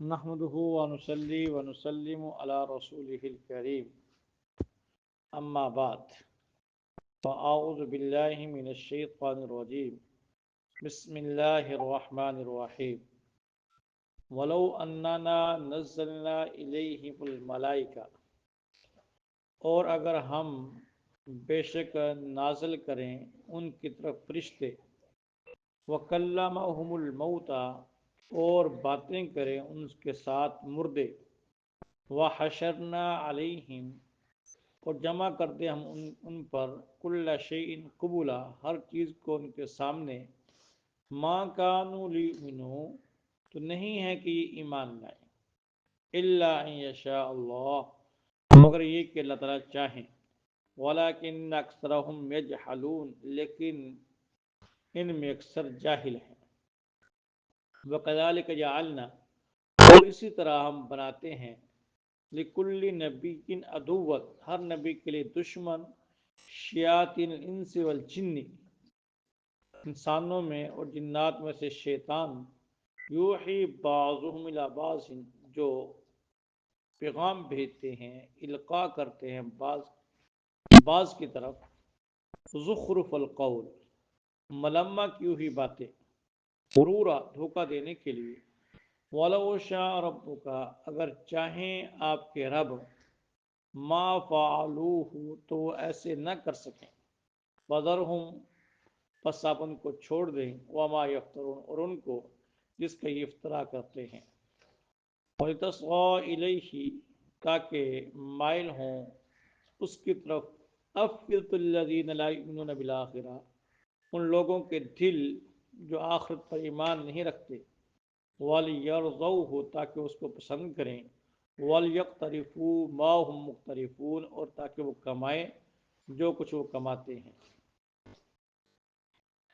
نحمده ونصلي ونسلم على رسوله الكريم أما بعد فأعوذ بالله من الشيطان الرجيم بسم الله الرحمن الرحيم ولو أننا نزلنا إليهم الملائكة اور اگر ہم بے شک نازل کریں ان کی طرف فرشتے وَكَلَّمَهُمُ الْمَوْتَى اور باتیں کریں ان کے ساتھ مردے وَحَشَرْنَا عَلَيْهِمْ اور جمع کر دیں ہم ان پر كُلَّ شَيْءٍ قُبُلًا ہر چیز کو ان کے سامنے مَا كَانُوا لِيُؤْمِنُوا تو نہیں ہے کہ یہ ایمان لائیں إِلَّا أَن يَشَاءَ اللَّهُ مگر یہ کہ اللہ تعالیٰ چاہیں وَلَكِنَّ أَكْثَرَهُمْ يَجْحَلُونَ لیکن ان میں اکثر جاہل ہیں وَكَذَلِكَ جَعَلْنَا اور اسی طرح ہم بناتے ہیں لِكُلِّ نَبِيٍّ عَدُوًّا ہر نبی کے لیے دشمن شیاطین الانس والجن انسانوں میں اور جنات میں سے شیطان یوحی بعضهم الی بعض جو پیغام بھیجتے ہیں القاء کرتے ہیں بعض کی طرف زخرف القول ملمہ کی ہوئی باتیں غرورا دھوکہ دینے کے لیے وَلَوْ شَاءَ رَبُّكَ اگر چاہیں آپ کے رب ما فعلوہ تو وہ ایسے نہ کر سکیں فَذَرْهُمْ پس آپ ان کو چھوڑ دیں وَمَا يَفْتَرُونَ اور ان کو جس کا یہ افترا کرتے ہیں وَلِتَصْغَىٰ إِلَيْهِ تاکہ مائل ہوں اس کی طرف أَفْئِدَةُ الَّذِينَ لَا يُؤْمِنُونَ بِالْآخِرَةِ ان لوگوں کے دل جو آخرت پر ایمان نہیں رکھتے وَلْيَرْضَوْهُ تاکہ اس کو پسند کریں وَلْيَقْتَرِفُوا مَا هُمْ مُقْتَرِفُونَ اور تاکہ وہ کمائیں جو کچھ وہ کماتے ہیں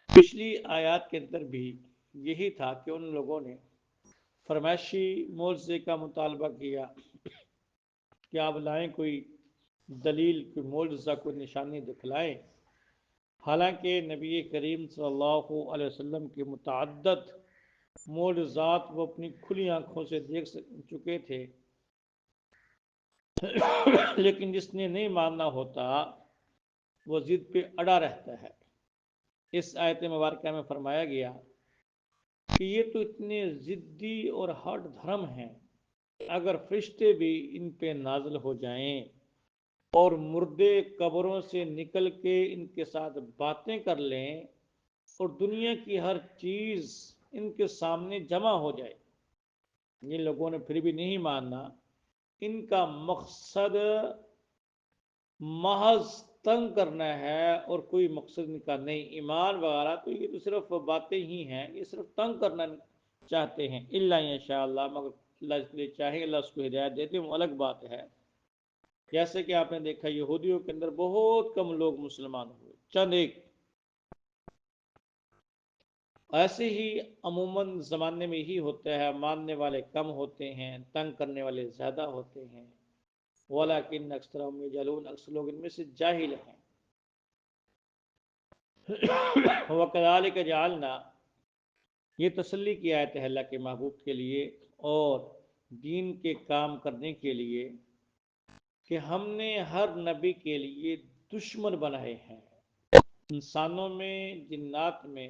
پچھلی آیات کے اندر بھی یہی تھا کہ ان لوگوں نے فرمائشی معجزے کا مطالبہ کیا کہ آپ لائیں کوئی دلیل کوئی معجزہ کوئی نشانی دکھلائیں حالانکہ نبی کریم صلی اللہ علیہ وسلم کے متعدد معجزات وہ اپنی کھلی آنکھوں سے دیکھ چکے تھے لیکن جس نے نہیں ماننا ہوتا وہ ضد پہ اڑا رہتا ہے اس آیت مبارکہ میں فرمایا گیا کہ یہ تو اتنے ضدی اور ہٹ دھرم ہیں اگر فرشتے بھی ان پہ نازل ہو جائیں اور مردے قبروں سے نکل کے ان کے ساتھ باتیں کر لیں اور دنیا کی ہر چیز ان کے سامنے جمع ہو جائے یہ لوگوں نے پھر بھی نہیں ماننا ان کا مقصد محض تنگ کرنا ہے اور کوئی مقصد ان کا نہیں ایمان وغیرہ تو یہ تو صرف باتیں ہی ہیں یہ صرف تنگ کرنا چاہتے ہیں الا ان شاء اللہ مگر اللہ اس لیے چاہے اللہ اس کو ہدایت دیتے وہ الگ بات ہے جیسے کہ آپ نے دیکھا یہودیوں کے اندر بہت کم لوگ مسلمان ہوئے چند ایک ایسے ہی عموماً زمانے میں ہی ہوتا ہے ماننے والے کم ہوتے ہیں تنگ کرنے والے زیادہ ہوتے ہیں وَلَكِنَّ أَكْثَرَهُمْ يَجْهَلُونَ اکثر لوگ ان میں سے جاہل ہیں وَكَذَلِكَ جَعَلْنَا یہ تسلی کی آیت ہے اللہ کے محبوب کے لیے اور دین کے کام کرنے کے لیے کہ ہم نے ہر نبی کے لیے دشمن بنائے ہیں انسانوں میں جنات میں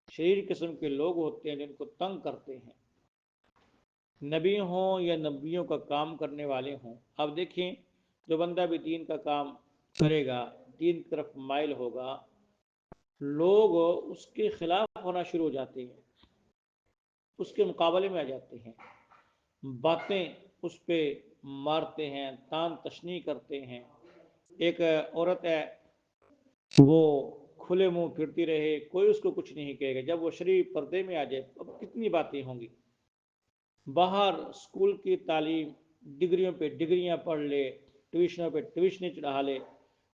شریر قسم کے لوگ ہوتے ہیں جن کو تنگ کرتے ہیں نبی ہوں یا نبیوں کا کام کرنے والے ہوں اب دیکھیں جو بندہ بھی دین کا کام کرے گا دین کی طرف مائل ہوگا لوگ اس کے خلاف ہونا شروع ہو جاتے ہیں اس کے مقابلے میں آ جاتے ہیں باتیں اس پہ مارتے ہیں تان تشنیع کرتے ہیں ایک عورت ہے وہ کھلے منہ پھرتی رہے کوئی اس کو کچھ نہیں کہے گا جب وہ شریف پردے میں آ جائے اب کتنی باتیں ہوں گی باہر اسکول کی تعلیم ڈگریوں پہ ڈگریاں پڑھ لے ٹیوشنوں پہ ٹیوشنیں چڑھا لے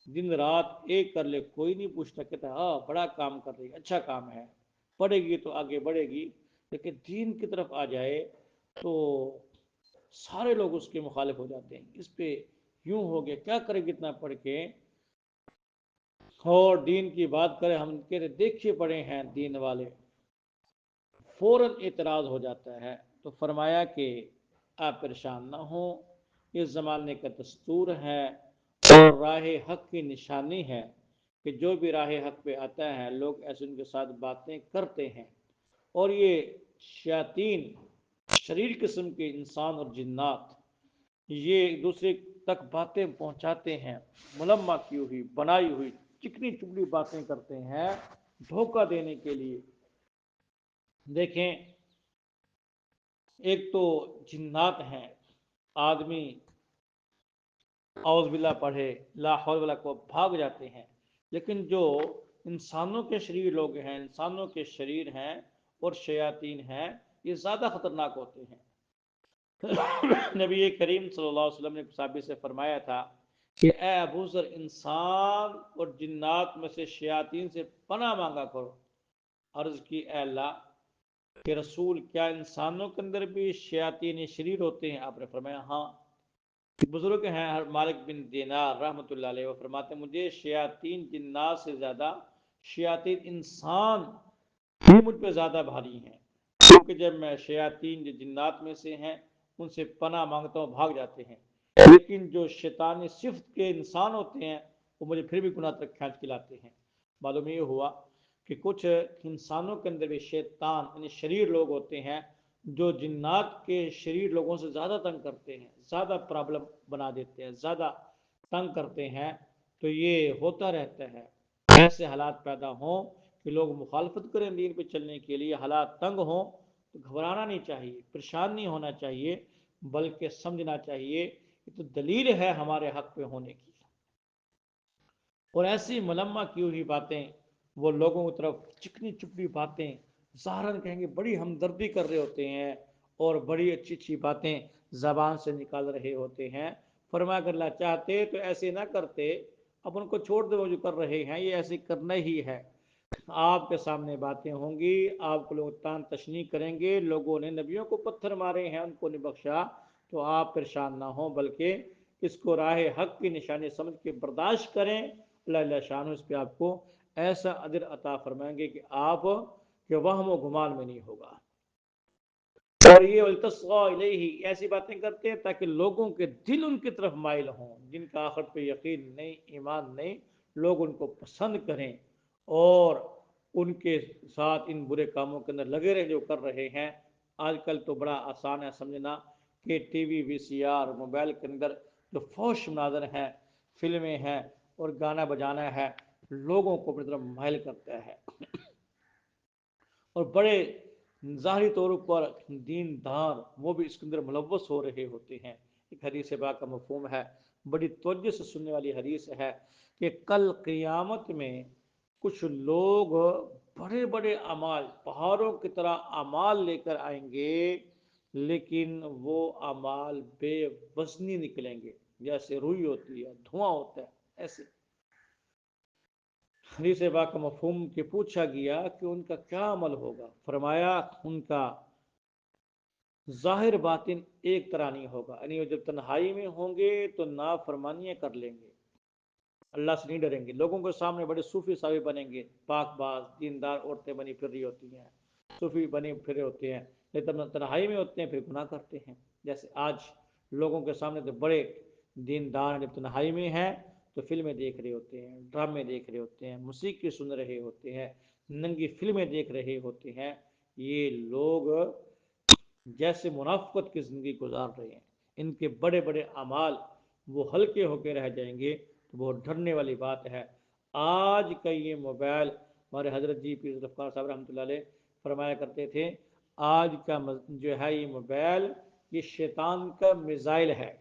دن رات ایک کر لے کوئی نہیں پوچھتا کہتا ہاں بڑا کام کر رہی اچھا کام ہے پڑھے گی تو آگے بڑھے گی لیکن دین کی طرف آ جائے تو سارے لوگ اس کے مخالف ہو جاتے ہیں اس پہ یوں ہو گیا کیا کرے گی اتنا پڑھ کے اور دین کی بات کرے ہم کہتے دیکھے پڑے ہیں دین والے فوراً اعتراض ہو جاتا ہے تو فرمایا کہ آپ پریشان نہ ہوں، یہ زمانے کا دستور ہے اور راہ حق کی نشانی ہے کہ جو بھی راہ حق پہ آتا ہے لوگ ایسے ان کے ساتھ باتیں کرتے ہیں، اور یہ شیاطین شریر قسم کے انسان اور جنات یہ ایک دوسرے تک باتیں پہنچاتے ہیں، ملمہ کی ہوئی بنائی ہوئی چکنی چپڑی باتیں کرتے ہیں دھوکہ دینے کے لیے۔ دیکھیں، ایک تو جنات ہیں، آدمی اعوذ باللہ پڑھے لا حول ولا قوت بھاگ جاتے ہیں، لیکن جو انسانوں کے شریر لوگ ہیں، انسانوں کے شریر ہیں اور شیاطین ہیں، یہ زیادہ خطرناک ہوتے ہیں۔ نبی کریم صلی اللہ علیہ وسلم نے صحابی سے فرمایا تھا کہ اے ابو ذر، انسان اور جنات میں سے شیاطین سے پناہ مانگا کرو۔ عرض کی اے اللہ کہ رسول، کیا انسانوں کے اندر بھی شیاطین شریر ہوتے ہیں؟ آپ نے فرمایا ہاں۔ بزرگ ہیں مالک بن دینار رحمۃ اللہ علیہ، وہ فرماتے ہیں مجھے شیاطین جنات سے زیادہ شیاطین انسان ہی مجھ پہ زیادہ بھاری ہیں، کیونکہ جب میں شیاطین جو جنات میں سے ہیں ان سے پناہ مانگتا ہوں بھاگ جاتے ہیں، لیکن جو شیطانی صفت کے انسان ہوتے ہیں وہ مجھے پھر بھی گناہ تک کھینچ کے لاتے ہیں۔ معلوم یہ ہوا کہ کچھ انسانوں کے اندر بھی شیطان یعنی شریر لوگ ہوتے ہیں جو جنات کے شریر لوگوں سے زیادہ تنگ کرتے ہیں، زیادہ پرابلم بنا دیتے ہیں، زیادہ تنگ کرتے ہیں۔ تو یہ ہوتا رہتا ہے، ایسے حالات پیدا ہوں کہ لوگ مخالفت کریں دین پہ چلنے کے لیے، حالات تنگ ہوں تو گھبرانا نہیں چاہیے، پریشان نہیں ہونا چاہیے، بلکہ سمجھنا چاہیے یہ تو دلیل ہے ہمارے حق پہ ہونے کی۔ اور ایسی ملمہ کی ہوئی باتیں وہ لوگوں کی طرف چکنی چپڑی باتیں ظاہراً کہیں گے بڑی ہمدردی کر رہے ہوتے ہیں اور بڑی اچھی اچھی باتیں زبان سے نکال رہے ہوتے ہیں۔ فرمایا اگر اللہ چاہتے تو ایسے نہ کرتے، اب ان کو چھوڑ دو، وہ جو کر رہے ہیں یہ ایسے کرنا ہی ہے۔ آپ کے سامنے باتیں ہوں گی، آپ کو لوگ تان تشنیع کریں گے، لوگوں نے نبیوں کو پتھر مارے ہیں ان کو نہیں بخشا، تو آپ پریشان نہ ہوں بلکہ اس کو راہ حق کی نشانی سمجھ کے برداشت کریں۔ اللہ شان اس پہ آپ کو ایسا اجر عطا فرمائیں گے کہ آپ کے وہم و گمان میں نہیں ہوگا۔ اور یہ التصغى الیہ ایسی باتیں کرتے ہیں تاکہ لوگوں کے دل ان کی طرف مائل ہوں، جن کا آخرت پہ یقین نہیں، ایمان نہیں، لوگ ان کو پسند کریں اور ان کے ساتھ ان برے کاموں کے اندر لگے رہے جو کر رہے ہیں۔ آج کل تو بڑا آسان ہے سمجھنا کہ ٹی وی، وی سی آر، موبائل کے اندر جو فحش مناظر ہیں، فلمیں ہیں اور گانا بجانا ہے، لوگوں کو اپنی طرف مائل کرتا ہے، اور بڑے ظاہری طور پر دیندار وہ بھی اس کے اندر ملوث ہو رہے ہوتے ہیں۔ ایک حدیث پاک کا مفہوم ہے، بڑی توجہ سے سننے والی حدیث ہے کہ کل قیامت میں کچھ لوگ بڑے بڑے اعمال پہاڑوں کی طرح اعمال لے کر آئیں گے، لیکن وہ اعمال بے وزنی نکلیں گے، جیسے روئی ہوتی ہے، دھواں ہوتا ہے، ایسے۔ حدیث پاک کا مفہوم کہ پوچھا گیا کہ ان کا کیا عمل ہوگا؟ فرمایا ان کا ظاہر باطن ایک طرح نہیں ہوگا، یعنی وہ جب تنہائی میں ہوں گے تو نافرمانیاں کر لیں گے، اللہ سے نہیں ڈریں گے، لوگوں کے سامنے بڑے صوفی صاحب بنیں گے، پاک باز دیندار عورتیں بنی پھر رہی ہوتی ہیں، صوفی بنے پھرے ہوتے ہیں، لیکن تنہائی میں ہوتے ہیں پھر گناہ کرتے ہیں۔ جیسے آج لوگوں کے سامنے تو بڑے دیندار جب تنہائی میں ہیں تو فلمیں دیکھ رہے ہوتے ہیں، ڈرامے دیکھ رہے ہوتے ہیں، موسیقی سن رہے ہوتے ہیں، ننگی فلمیں دیکھ رہے ہوتے ہیں۔ یہ لوگ جیسے منافقت کی زندگی گزار رہے ہیں، ان کے بڑے بڑے اعمال وہ ہلکے ہو کے رہ جائیں گے، تو بہت ڈرنے والی بات ہے۔ آج کا یہ موبائل، ہمارے حضرت جی پیر ذوالفقار صاحب رحمۃ اللہ علیہ فرمایا کرتے تھے، آج کا جو ہے یہ موبائل یہ شیطان کا میزائل ہے۔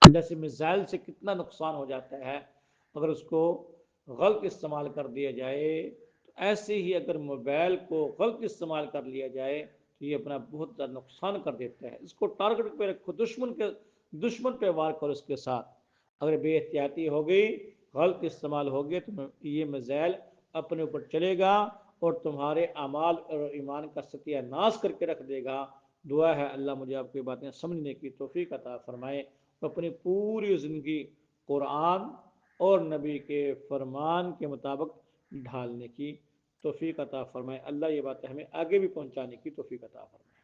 جیسے میزائل سے کتنا نقصان ہو جاتا ہے اگر اس کو غلط استعمال کر دیا جائے، تو ایسے ہی اگر موبائل کو غلط استعمال کر لیا جائے تو یہ اپنا بہت زیادہ نقصان کر دیتا ہے۔ اس کو ٹارگٹ پہ رکھو، دشمن پہ وار کرو اس کے ساتھ۔ اگر بے احتیاطی ہو گئی، غلط استعمال ہو گیا تو یہ میزائل اپنے اوپر چلے گا اور تمہارے اعمال اور ایمان کا ستیہ ناش کر کے رکھ دے گا۔ دعا ہے اللہ مجھے آپ کی باتیں سمجھنے کی توفیق عطا فرمائے، اپنی پوری زندگی قرآن اور نبی کے فرمان کے مطابق ڈھالنے کی توفیق عطا فرمائے۔ اللہ یہ باتیں ہمیں آگے بھی پہنچانے کی توفیق عطا فرمائے۔